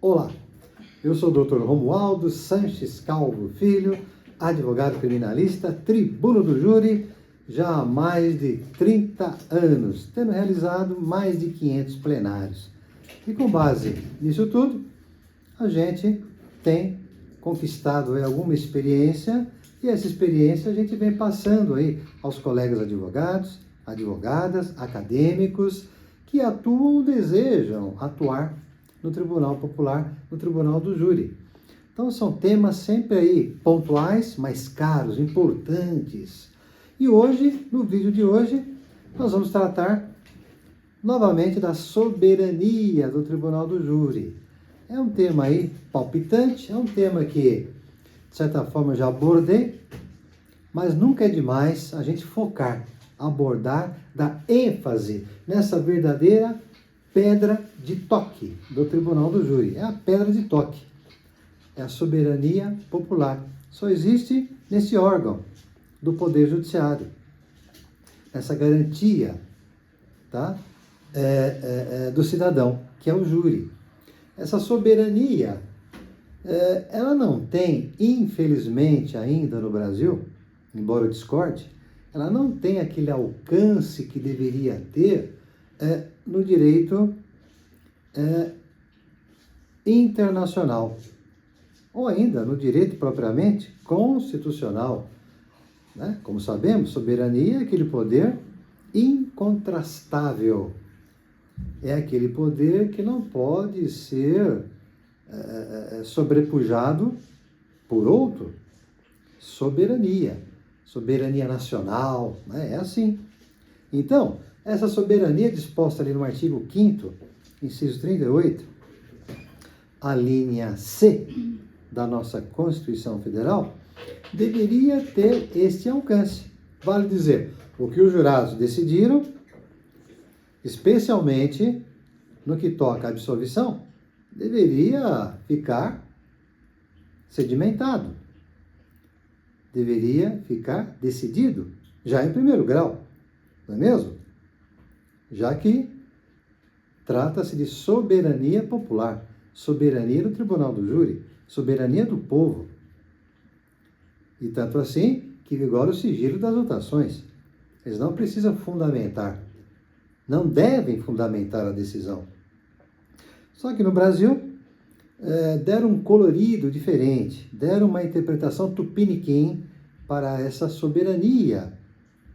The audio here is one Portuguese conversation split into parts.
Olá, eu sou o Dr. Romualdo Sanches Calvo Filho, advogado criminalista, tribuno do júri, já há mais de 30 anos, tendo realizado mais de 500 plenários. E com base nisso tudo, a gente tem conquistado alguma experiência, e essa experiência a gente vem passando aí aos colegas advogados, advogadas, acadêmicos, que atuam ou desejam atuar no Tribunal Popular, no Tribunal do Júri. Então são temas sempre aí pontuais, mas caros, importantes. E hoje, no vídeo de hoje, nós vamos tratar novamente da soberania do Tribunal do Júri. É um tema aí palpitante, é um tema que, de certa forma, eu já abordei, mas nunca é demais a gente focar, abordar, dar ênfase nessa verdadeira pedra de toque do Tribunal do Júri. É a pedra de toque, é a soberania popular. Só existe nesse órgão do Poder Judiciário, essa garantia, tá? Do cidadão, que é o júri. Essa soberania, ela não tem, infelizmente ainda no Brasil, embora eu discorde, ela não tem aquele alcance que deveria ter no direito internacional, ou ainda no direito propriamente constitucional. Né? Como sabemos, soberania é aquele poder incontrastável. É aquele poder que não pode ser sobrepujado por outro. Soberania. Soberania nacional, né? É assim. Então, essa soberania disposta ali no artigo 5º, inciso 38, a linha C da nossa Constituição Federal, deveria ter este alcance. Vale dizer, o que os jurados decidiram, especialmente no que toca à absolvição, deveria ficar sedimentado. Deveria ficar decidido, já em primeiro grau, não é mesmo? Já que trata-se de soberania popular, soberania do Tribunal do Júri, soberania do povo. E tanto assim que vigora o sigilo das votações. Eles não precisam fundamentar, não devem fundamentar a decisão. Só que no Brasil, deram um colorido diferente, deram uma interpretação tupiniquim para essa soberania,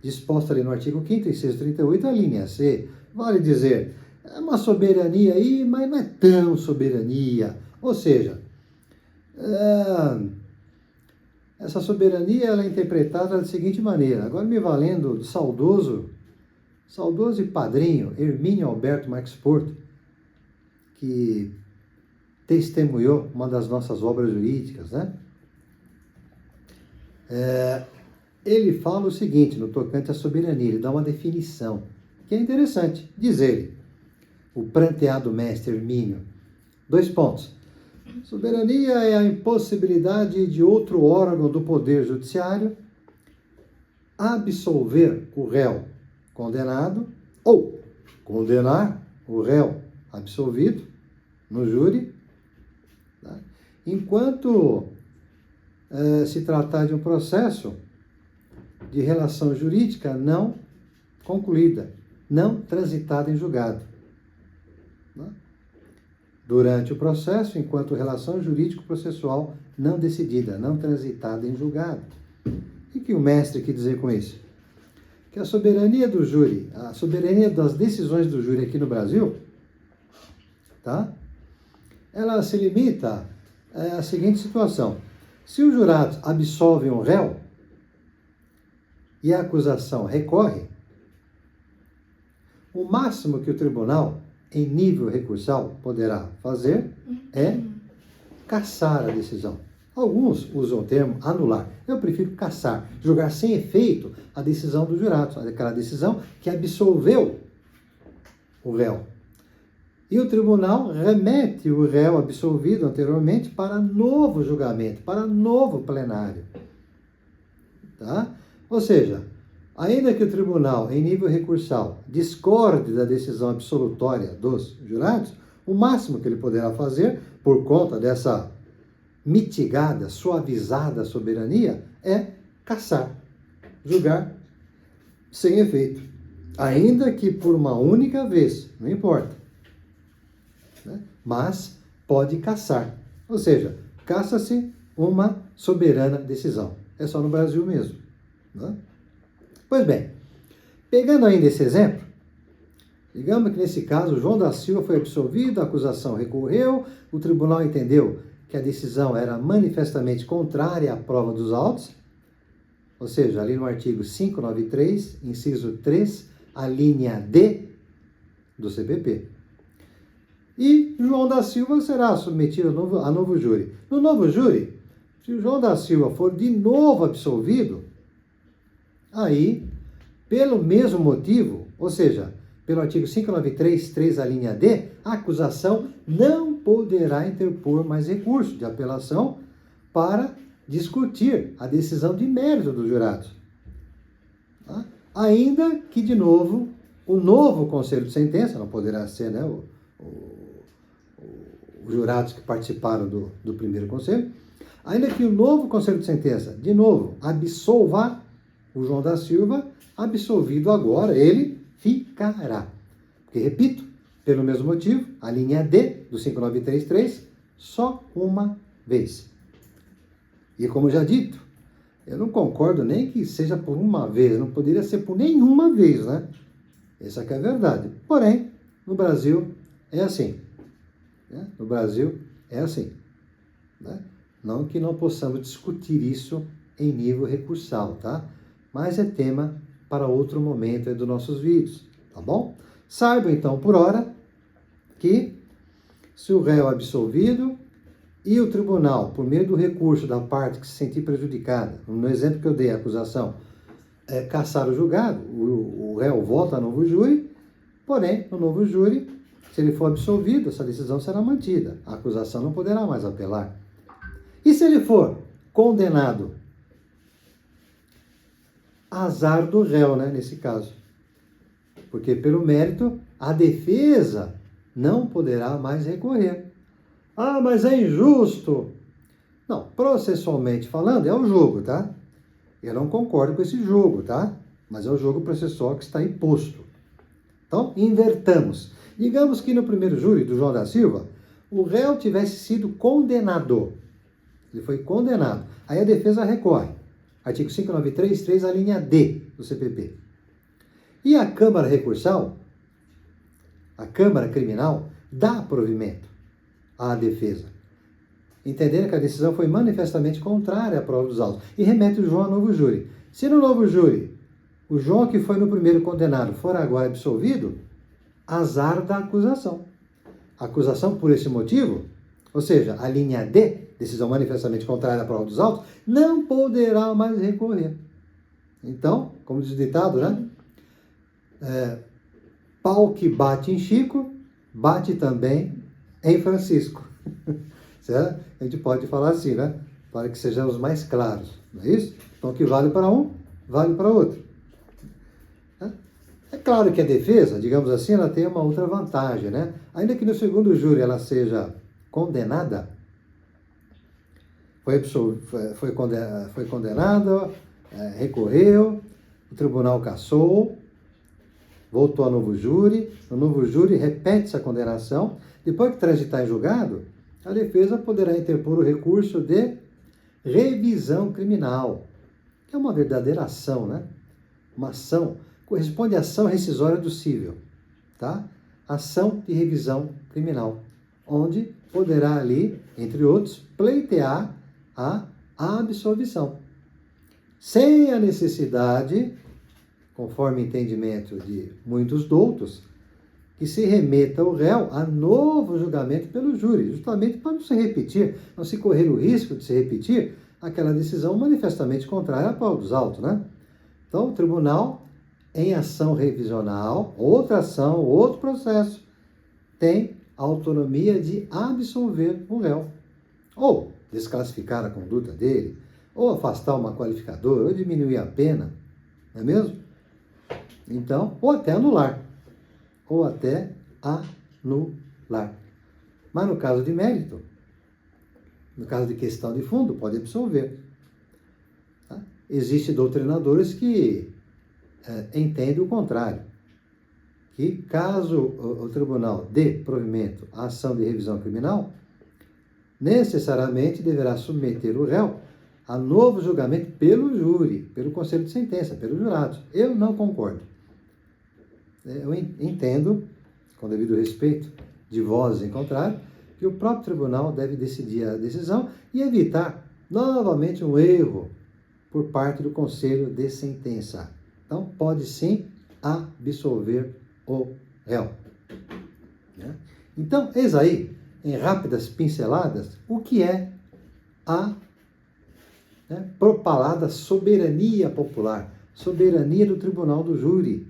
disposta ali no artigo 5º, inciso 38, a linha C. Vale dizer, é uma soberania aí, mas não é tão soberania. Ou seja, essa soberania ela é interpretada da seguinte maneira, agora me valendo do saudoso e padrinho Hermínio Alberto Marques Porto, que testemunhou uma das nossas obras jurídicas, né? Ele fala o seguinte, no tocante à soberania, ele dá uma definição, que é interessante. Diz ele, o pranteado mestre Hermínio, 2 pontos. Soberania é a impossibilidade de outro órgão do Poder Judiciário absolver o réu condenado ou condenar o réu absolvido no júri, tá? Enquanto se tratar de um processo de relação jurídica não concluída, não transitada em julgado. Né? Durante o processo, enquanto relação jurídico-processual não decidida, não transitada em julgado. O que o mestre quer dizer com isso? Que a soberania do júri, a soberania das decisões do júri aqui no Brasil, tá? Ela se limita à seguinte situação. Se os jurados absolvem o réu e a acusação recorre, o máximo que o tribunal, em nível recursal, poderá fazer é cassar a decisão. Alguns usam o termo anular. Eu prefiro cassar, jogar sem efeito a decisão dos jurados, aquela decisão que absolveu o réu. E o tribunal remete o réu absolvido anteriormente para novo julgamento, para novo plenário. Tá? Ou seja, ainda que o tribunal, em nível recursal, discorde da decisão absolutória dos jurados, O máximo que ele poderá fazer, por conta dessa mitigada, suavizada soberania, é cassar, julgar sem efeito. Ainda que por uma única vez, não importa. Né? Mas pode cassar. Ou seja, caça-se uma soberana decisão. É só no Brasil mesmo. Né? Pois bem, pegando ainda esse exemplo, digamos que nesse caso João da Silva foi absolvido, a acusação recorreu, o tribunal entendeu que a decisão era manifestamente contrária à prova dos autos, ou seja, ali no artigo 593, inciso 3, a linha D do CPP. E João da Silva será submetido a novo júri. No novo júri, se o João da Silva for de novo absolvido, aí, pelo mesmo motivo, ou seja, pelo artigo 593, 3, a linha D, a acusação não poderá interpor mais recurso de apelação para discutir a decisão de mérito dos jurados. Tá? Ainda que, de novo, o novo conselho de sentença, não poderá ser, né, os jurados que participaram do primeiro conselho, ainda que o novo conselho de sentença, de novo, absolva o João da Silva, absolvido agora, ele ficará. Porque, repito, pelo mesmo motivo, a linha D do 593.3, só uma vez. E como já dito, eu não concordo nem que seja por uma vez, não poderia ser por nenhuma vez, né? Essa que é a verdade. Porém, no Brasil é assim. Né? No Brasil é assim. Né? Não que não possamos discutir isso em nível recursal, tá? Mas é tema para outro momento dos nossos vídeos, tá bom? Saiba então, por hora, que se o réu é absolvido e o tribunal, por meio do recurso da parte que se sentir prejudicada, no exemplo que eu dei, a acusação, cassar o julgado, o réu volta a novo júri, porém, no novo júri, se ele for absolvido, essa decisão será mantida. A acusação não poderá mais apelar. E se ele for condenado? Azar do réu, né, nesse caso. Porque, pelo mérito, a defesa não poderá mais recorrer. Ah, mas é injusto. Não, processualmente falando, é o jogo, tá? Eu não concordo com esse jogo, tá? Mas é o jogo processual que está imposto. Então, invertamos. Digamos que no primeiro júri do João da Silva, o réu tivesse sido condenado. Ele foi condenado. Aí a defesa recorre. Artigo 593, 3, a linha D do CPP. E a Câmara Recursal, a Câmara Criminal, dá provimento à defesa, entendendo que a decisão foi manifestamente contrária à prova dos autos, e remete o João a novo júri. Se no novo júri, o João que foi no primeiro condenado for agora absolvido, azar da acusação. A acusação, por esse motivo, ou seja, a linha D, decisão manifestamente contrária à prova dos autos, não poderá mais recorrer. Então, como diz o ditado, né? Pau que bate em Chico, bate também em Francisco. Certo? A gente pode falar assim, né? Para que sejamos mais claros. Não é isso? Então, o que vale para um, vale para outro. É claro que a defesa, digamos assim, ela tem uma outra vantagem, né? Ainda que no segundo júri ela seja condenada, foi condenada, recorreu, o tribunal cassou, voltou a novo júri, no novo júri repete-se a condenação, depois que transitar em julgado, a defesa poderá interpor o recurso de revisão criminal, que é uma verdadeira ação, né? Uma ação, corresponde à ação rescisória do cível, tá? Ação de revisão criminal, onde poderá ali, entre outros, pleitear a absolvição, sem a necessidade, conforme entendimento de muitos doutos, que se remeta o réu a novo julgamento pelo júri, justamente para não se repetir, não se correr o risco de se repetir aquela decisão manifestamente contrária à prova dos autos, né? Então, o tribunal, em ação revisional, outra ação, outro processo, tem autonomia de absolver o réu, ou desclassificar a conduta dele, ou afastar uma qualificadora, ou diminuir a pena, não é mesmo? Então, ou até anular. Mas no caso de mérito, no caso de questão de fundo, pode absolver. Tá? Existem doutrinadores que entendem o contrário. Que caso o tribunal dê provimento à ação de revisão criminal, necessariamente deverá submeter o réu a novo julgamento pelo júri, pelo conselho de sentença, pelos jurados. Eu não concordo. Eu entendo, com devido respeito de vozes em contrário, que o próprio tribunal deve decidir a decisão e evitar novamente um erro por parte do conselho de sentença. Então, pode sim absolver o réu. Então, eis aí, em rápidas pinceladas, o que é a propalada soberania popular, soberania do tribunal do júri.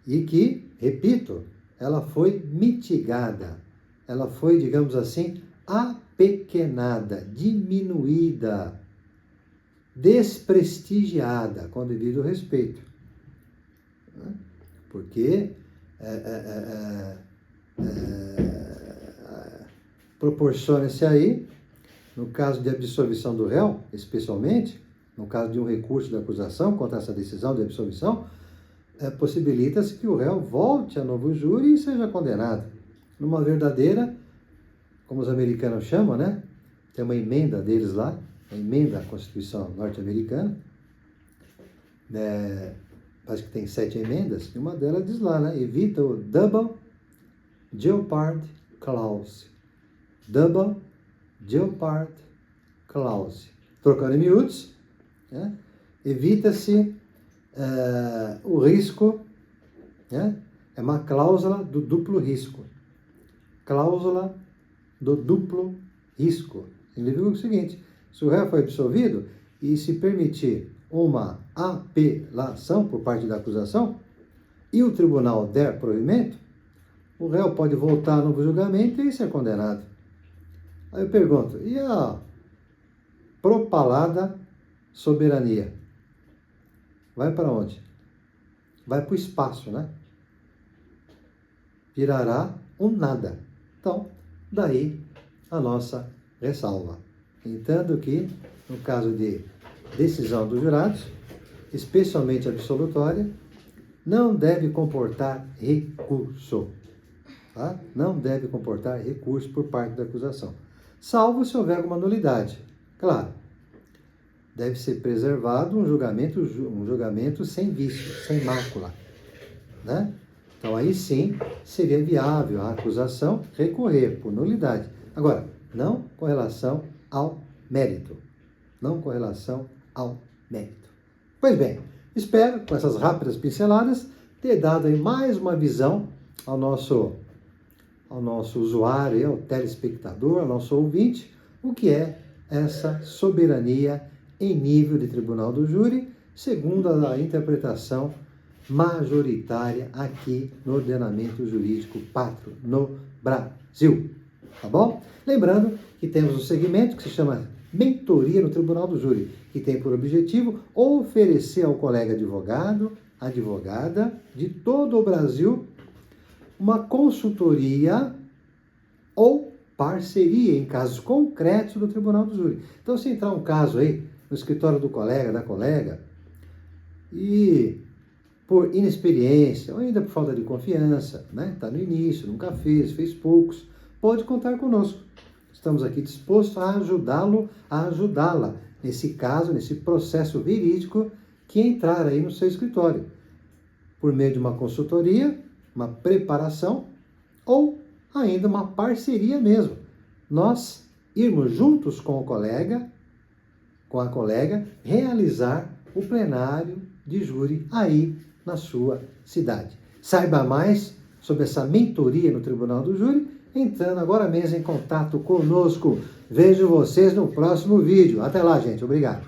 E que, repito, ela foi mitigada, ela foi, digamos assim, apequenada, diminuída, desprestigiada, com devido respeito. Porque proporciona-se aí, no caso de absolvição do réu, especialmente, no caso de um recurso da acusação contra essa decisão de absolvição, possibilita-se que o réu volte a novo júri e seja condenado. Numa verdadeira, como os americanos chamam, né? Tem uma emenda deles lá, a emenda à Constituição norte-americana, acho que tem 7 emendas, e uma delas diz lá, né? Evita o Double Jeopardy Clause. Double Jeopardy Clause. Trocando em miúdos, né? Evita-se o risco, né? É uma cláusula do duplo risco. Cláusula do duplo risco. Significa o seguinte: se o réu foi absolvido e se permitir uma apelação por parte da acusação e o tribunal der provimento, o réu pode voltar a novo julgamento e ser condenado. Aí eu pergunto, e a propalada soberania? Vai para onde? Vai para o espaço, né? Virará um nada. Então, daí a nossa ressalva. Entendo que, no caso de decisão dos jurados, especialmente absolutória, não deve comportar recurso. Tá? Não deve comportar recurso por parte da acusação. Salvo se houver alguma nulidade. Claro, deve ser preservado um julgamento sem vício, sem mácula. Né? Então, aí sim, seria viável a acusação recorrer por nulidade. Agora, não com relação ao mérito. Não com relação ao mérito. Pois bem, espero, com essas rápidas pinceladas, ter dado aí mais uma visão ao nosso usuário, ao telespectador, ao nosso ouvinte, o que é essa soberania em nível de tribunal do júri, segundo a interpretação majoritária aqui no ordenamento jurídico pátrio no Brasil. Tá bom? Lembrando que temos um segmento que se chama Mentoria no Tribunal do Júri, que tem por objetivo oferecer ao colega advogado, advogada de todo o Brasil uma consultoria ou parceria em casos concretos do Tribunal do Júri. Então, se entrar um caso aí no escritório do colega, da colega, e por inexperiência ou ainda por falta de confiança, né? Está no início, nunca fez poucos, pode contar conosco. Estamos aqui dispostos a ajudá-lo, a ajudá-la nesse caso, nesse processo verídico que entrar aí no seu escritório, por meio de uma consultoria, uma preparação ou ainda uma parceria mesmo. Nós irmos juntos com o colega, com a colega, realizar o plenário de júri aí na sua cidade. Saiba mais sobre essa mentoria no Tribunal do Júri, entrando agora mesmo em contato conosco. Vejo vocês no próximo vídeo. Até lá, gente. Obrigado.